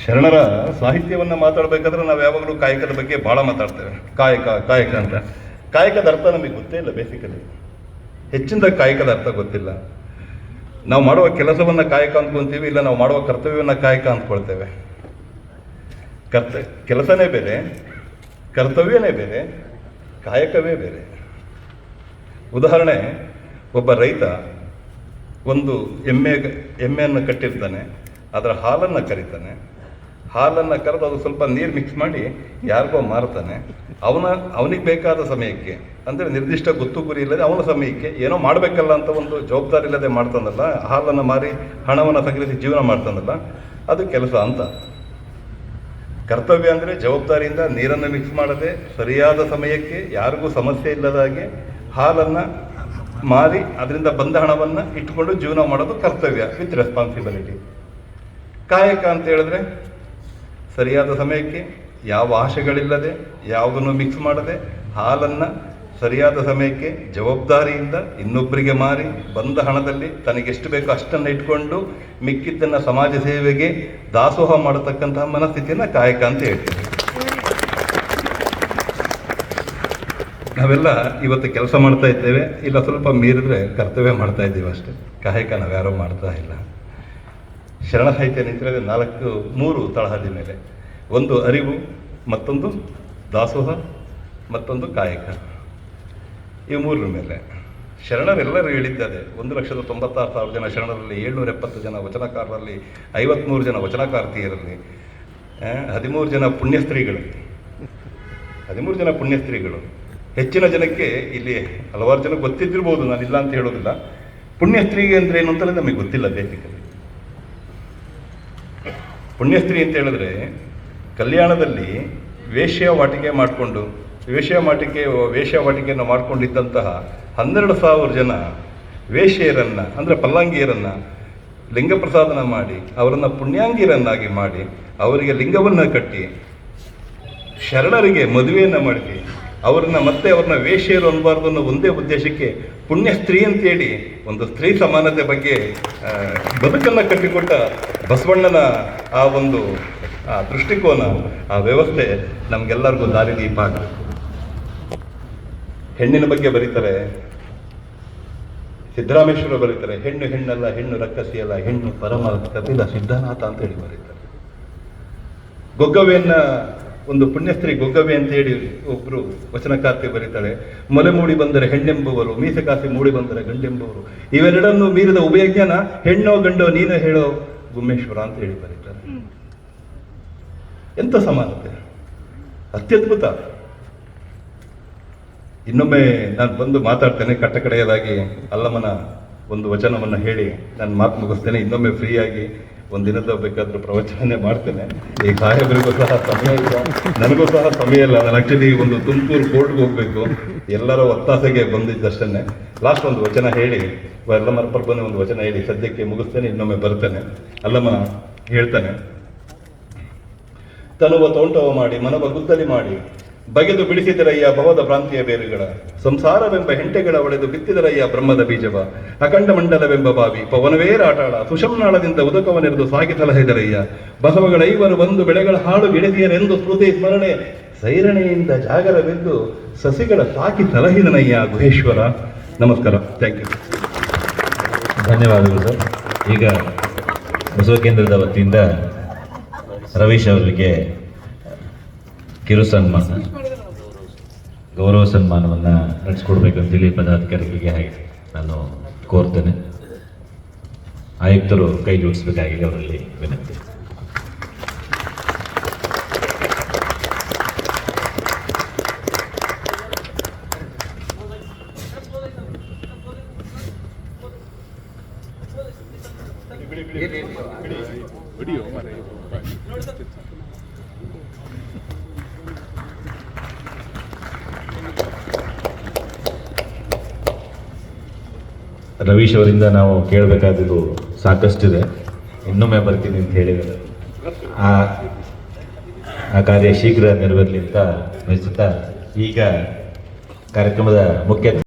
ಶರಣರ ಸಾಹಿತ್ಯವನ್ನು ಮಾತಾಡಬೇಕಾದ್ರೆ ನಾವು ಯಾವಾಗಲೂ ಕಾಯಕದ ಬಗ್ಗೆ ಭಾಳ ಮಾತಾಡ್ತೇವೆ. ಕಾಯಕ ಅಂತ. ಕಾಯಕದ ಅರ್ಥ ನಮಗೆ ಗೊತ್ತೇ ಇಲ್ಲ. ಬೇಸಿಕಲಿ ಹೆಚ್ಚಿನ ಕಾಯಕದ ಅರ್ಥ ಗೊತ್ತಿಲ್ಲ. ನಾವು ಮಾಡುವ ಕೆಲಸವನ್ನು ಕಾಯಕ ಅಂದ್ಕೊತೀವಿ, ಇಲ್ಲ ನಾವು ಮಾಡುವ ಕರ್ತವ್ಯವನ್ನು ಕಾಯಕ ಅಂದ್ಕೊಳ್ತೇವೆ. ಕೆಲಸನೇ ಬೇರೆ, ಕರ್ತವ್ಯನೇ ಬೇರೆ, ಕಾಯಕವೇ ಬೇರೆ. ಉದಾಹರಣೆ, ಒಬ್ಬ ರೈತ ಒಂದು ಎಮ್ಮೆಯನ್ನು ಕಟ್ಟಿರ್ತಾನೆ, ಅದರ ಹಾಲನ್ನು ಕರಿತಾನೆ. ಹಾಲನ್ನು ಕರೆದು ಅದು ಸ್ವಲ್ಪ ನೀರು ಮಿಕ್ಸ್ ಮಾಡಿ ಯಾರಿಗೋ ಮಾರ್ತಾನೆ. ಅವನಿಗೆ ಬೇಕಾದ ಸಮಯಕ್ಕೆ, ಅಂದರೆ ನಿರ್ದಿಷ್ಟ ಗೊತ್ತು ಗುರಿ ಇಲ್ಲದೆ ಅವನ ಸಮಯಕ್ಕೆ ಏನೋ ಮಾಡಬೇಕಲ್ಲ ಅಂತ ಒಂದು ಜವಾಬ್ದಾರಿ ಇಲ್ಲದೆ ಮಾಡ್ತಾನಲ್ಲ, ಹಾಲನ್ನು ಮಾರಿ ಹಣವನ್ನು ಸಂಗ್ರಹಿಸಿ ಜೀವನ ಮಾಡ್ತಾನಲ್ಲ, ಅದು ಕೆಲಸ ಅಂತ. ಕರ್ತವ್ಯ ಅಂದರೆ ಜವಾಬ್ದಾರಿಯಿಂದ ನೀರನ್ನು ಮಿಕ್ಸ್ ಮಾಡದೆ ಸರಿಯಾದ ಸಮಯಕ್ಕೆ ಯಾರಿಗೂ ಸಮಸ್ಯೆ ಇಲ್ಲದ ಹಾಗೆ ಹಾಲನ್ನು ಮಾರಿ ಅದರಿಂದ ಬಂದ ಹಣವನ್ನು ಇಟ್ಕೊಂಡು ಜೀವನ ಮಾಡೋದು ಕರ್ತವ್ಯ ವಿತ್ ರೆಸ್ಪಾನ್ಸಿಬಿಲಿಟಿ. ಕಾಯಕ ಅಂತ ಹೇಳಿದ್ರೆ ಸರಿಯಾದ ಸಮಯಕ್ಕೆ ಯಾವ ಆಶೆಗಳಿಲ್ಲದೆ ಯಾವುದನ್ನು ಮಿಕ್ಸ್ ಮಾಡದೆ ಹಾಲನ್ನು ಸರಿಯಾದ ಸಮಯಕ್ಕೆ ಜವಾಬ್ದಾರಿಯಿಂದ ಇನ್ನೊಬ್ಬರಿಗೆ ಮಾರಿ ಬಂದ ಹಣದಲ್ಲಿ ತನಗೆಷ್ಟು ಬೇಕೋ ಅಷ್ಟನ್ನು ಇಟ್ಕೊಂಡು ಮಿಕ್ಕಿದ್ದನ್ನು ಸಮಾಜ ಸೇವೆಗೆ ದಾಸೋಹ ಮಾಡತಕ್ಕಂತಹ ಮನಸ್ಥಿತಿಯನ್ನು ಕಾಯಕ ಅಂತ ಹೇಳ್ತೀವಿ. ನಾವೆಲ್ಲ ಇವತ್ತು ಕೆಲಸ ಮಾಡ್ತಾ ಇದ್ದೇವೆ, ಇಲ್ಲ ಸ್ವಲ್ಪ ಮೀರಿದ್ರೆ ಕರ್ತವ್ಯ ಮಾಡ್ತಾ ಇದ್ದೀವಿ ಅಷ್ಟೇ. ಕಾಯಕ ನಾವ್ಯಾರೋ ಮಾಡ್ತಾ ಇಲ್ಲ. ಶರಣ ಸಾಹಿತ್ಯ ನಿಂತಿರೋದು 3 ತಳಹದಿ ಮೇಲೆ. ಒಂದು ಅರಿವು, ಮತ್ತೊಂದು ದಾಸೋಹ, ಮತ್ತೊಂದು ಕಾಯಕ. ಈ 3 ಮೇಲೆ ಶರಣರೆಲ್ಲರೂ ಹೇಳಿದ್ದಾರೆ. 1,96,000 ಜನ ಶರಣರಲ್ಲಿ, 770 ಜನ ವಚನಕಾರರಲ್ಲಿ, 53 ಜನ ವಚನಕಾರ್ತಿಯರಲ್ಲಿ, 13 ಜನ ಪುಣ್ಯಸ್ತ್ರೀಗಳಲ್ಲಿ, 13 ಜನ ಪುಣ್ಯಸ್ತ್ರೀಗಳು. ಹೆಚ್ಚಿನ ಜನಕ್ಕೆ ಇಲ್ಲಿ ಹಲವಾರು ಜನ ಗೊತ್ತಿದ್ದಿರ್ಬೋದು, ನಾನಿಲ್ಲ ಅಂತ ಹೇಳೋದಿಲ್ಲ. ಪುಣ್ಯಸ್ತ್ರೀಗೆ ಅಂದರೆ ಏನು ಅಂತಲೇ ನಮಗೆ ಗೊತ್ತಿಲ್ಲ. ಬೇಸಿಕಲಿ ಪುಣ್ಯಸ್ತ್ರೀ ಅಂತ ಹೇಳಿದ್ರೆ ಕಲ್ಯಾಣದಲ್ಲಿ ವೇಶ್ಯಾವಾಟಿಕೆಯನ್ನು ಮಾಡಿಕೊಂಡಿದ್ದಂತಹ 12,000 ಜನ ವೇಶ್ಯೆಯರನ್ನು, ಅಂದರೆ ಪಲ್ಲಂಗಿಯರನ್ನು ಲಿಂಗಪ್ರಸಾದನ ಮಾಡಿ ಅವರನ್ನು ಪುಣ್ಯಾಂಗಿಯರನ್ನಾಗಿ ಮಾಡಿ ಅವರಿಗೆ ಲಿಂಗವನ್ನು ಕಟ್ಟಿ ಶರಣರಿಗೆ ಮದುವೆಯನ್ನು ಮಾಡಿಸಿ ಅವ್ರನ್ನ ವೇಶ್ಯರು ಅನ್ನಬಾರ್ದು ಅನ್ನೋ ಒಂದೇ ಉದ್ದೇಶಕ್ಕೆ ಪುಣ್ಯಸ್ತ್ರೀ ಅಂತೇಳಿ ಒಂದು ಸ್ತ್ರೀ ಸಮಾನತೆ ಬಗ್ಗೆ ಬದುಕನ್ನು ಕಟ್ಟಿಕೊಟ್ಟ ಬಸವಣ್ಣನ ಆ ಒಂದು ದೃಷ್ಟಿಕೋನ, ಆ ವ್ಯವಸ್ಥೆ ನಮಗೆಲ್ಲರಿಗೂ ದಾರಿದೀಪ ಆಗಬೇಕು. ಹೆಣ್ಣಿನ ಬಗ್ಗೆ ಬರೀತಾರೆ, ಸಿದ್ದರಾಮೇಶ್ವರ ಬರೀತಾರೆ, ಹೆಣ್ಣು ಹೆಣ್ಣಲ್ಲ, ಹೆಣ್ಣು ರಕ್ಕಸಿಯಲ್ಲ, ಹೆಣ್ಣು ಪರಮ ಕಪಿಲ ಸಿದ್ಧನಾಥ ಅಂತೇಳಿ ಬರೀತಾರೆ. ಗೊಗ್ಗವೆಯನ್ನ ಒಂದು ಪುಣ್ಯಸ್ತ್ರೀ ಗೊಗ್ಗವೆ ಅಂತ ಹೇಳಿ ಒಬ್ಬರು ವಚನಕಾರ್ತಿ ಬರೀತಾಳೆ. ಮೊಲೆ ಮೂಡಿ ಬಂದರೆ ಹೆಣ್ಣೆಂಬುವರು, ಮೀಸಕಾಸಿ ಮೂಡಿ ಬಂದರೆ ಗಂಡೆಂಬುವರು, ಇವೆರಡನ್ನು ಮೀರಿದ ಉಭಯಜ್ಞಾನ ಹೆಣ್ಣೋ ಗಂಡೋ ನೀನು ಹೇಳೋ ಗುಮ್ಮೇಶ್ವರ ಅಂತ ಹೇಳಿ ಬರೀತಾರೆ. ಎಂಥ ಸಮಾನತೆ, ಅತ್ಯದ್ಭುತ. ಇನ್ನೊಮ್ಮೆ ನಾನು ಬಂದು ಮಾತಾಡ್ತೇನೆ. ಕಟ್ಟಕಡೆಯದಾಗಿ ಅಲ್ಲಮ್ಮನ ಒಂದು ವಚನವನ್ನು ಹೇಳಿ ನಾನು ಮಾತು ಮುಗಿಸ್ತೇನೆ. ಇನ್ನೊಮ್ಮೆ ಫ್ರೀಯಾಗಿ ಒಂದಿನದ ಬೇಕಾದ್ರೂ ಪ್ರವಚನೆ ಮಾಡ್ತೇನೆ. ಈ ಸಾಹೇಬರಿಗೂ ಸಹ ಸಮಯ ಇಲ್ಲ, ನನಗೂ ಸಹ ಸಮಯ ಇಲ್ಲ. ನಾನು ಆಕ್ಚುಲಿ ಒಂದು ತುಮಕೂರು ಕೋರ್ಟ್ಗೆ ಹೋಗ್ಬೇಕು, ಎಲ್ಲರ ಒತ್ತಾಸೆಗೆ ಬಂದಿದ್ದಷ್ಟೇ. ಲಾಸ್ಟ್ ಒಂದು ವಚನ ಹೇಳಿ, ಅಲ್ಲಮ್ಮನ ಪರ್ಬನೆ ಒಂದು ವಚನ ಹೇಳಿ ಸದ್ಯಕ್ಕೆ ಮುಗಿಸ್ತೇನೆ. ಇನ್ನೊಮ್ಮೆ ಬರ್ತೇನೆ. ಅಲ್ಲಮ್ಮ ಹೇಳ್ತಾನೆ, ತನುವ ತೋಂಟವ ಮಾಡಿ ಮನವ ಗುದ್ದಲಿ ಮಾಡಿ ಬಗೆದು ಬಿಡಿಸಿದರಯ್ಯ ಭವದ ಪ್ರಾಂತಿಯ ಬೇರುಗಳ, ಸಂಸಾರವೆಂಬ ಹೆಂಟೆಗಳ ಒಡೆದು ಬಿತ್ತಿದರಯ್ಯ ಬ್ರಹ್ಮದ ಬೀಜವ, ಅಖಂಡ ಮಂಡಲವೆಂಬ ಬಾವಿ ಪವನವೇರಾಟಾಳ ಸುಷಮ್ನಾಳದಿಂದ ಉದಕವನೆರೆದು ಸಾಗಿ ಸಲಹಿದರಯ್ಯ, ಬಸವಗಳ ಐವರು ಬಂದು ಬೆಳೆಗಳ ಹಾಳು ಗಿಡದಿಯರೆಂದು ಸ್ಮೃತಿ ಸ್ಮರಣೆ ಸೈರಣೆಯಿಂದ ಜಾಗರವೆದ್ದು ಸಸಿಗಳ ಸಾಕಿ ಸಲಹಿದನಯ್ಯ ಗುಹೇಶ್ವರ. ನಮಸ್ಕಾರ. Thank you. ಧನ್ಯವಾದಗಳು ಸರ್. ಈಗ ಬಸವ ಕೇಂದ್ರದ ವತಿಯಿಂದ ರವೀಶ್ ಅವರಿಗೆ ಕಿರು ಸನ್ಮಾನ, ಗೌರವ ಸನ್ಮಾನವನ್ನು ನಡೆಸಿಕೊಡ್ಬೇಕಂತೇಳಿ ಪದಾಧಿಕಾರಿಗಳಿಗೆ ನಾನು ಕೋರ್ತೇನೆ. ಆಯುಕ್ತರು ಕೈ ಜೋಡಿಸಬೇಕಾಗಿದೆ, ಅವರಲ್ಲಿ ವಿನಂತಿ. ರವೀಶ್ ಅವರಿಂದ ನಾವು ಕೇಳಬೇಕಾದ್ದು ಸಾಕಷ್ಟಿದೆ. ಇನ್ನೊಮ್ಮೆ ಬರ್ತೀನಿ ಅಂತ ಹೇಳಿದ್ದಾರೆ. ಆ ಕಾರ್ಯ ಶೀಘ್ರ ನೆರವೇರಲಿ ಅಂತ ಬಯಸುತ್ತಾ ಈಗ ಕಾರ್ಯಕ್ರಮದ ಮುಖ್ಯ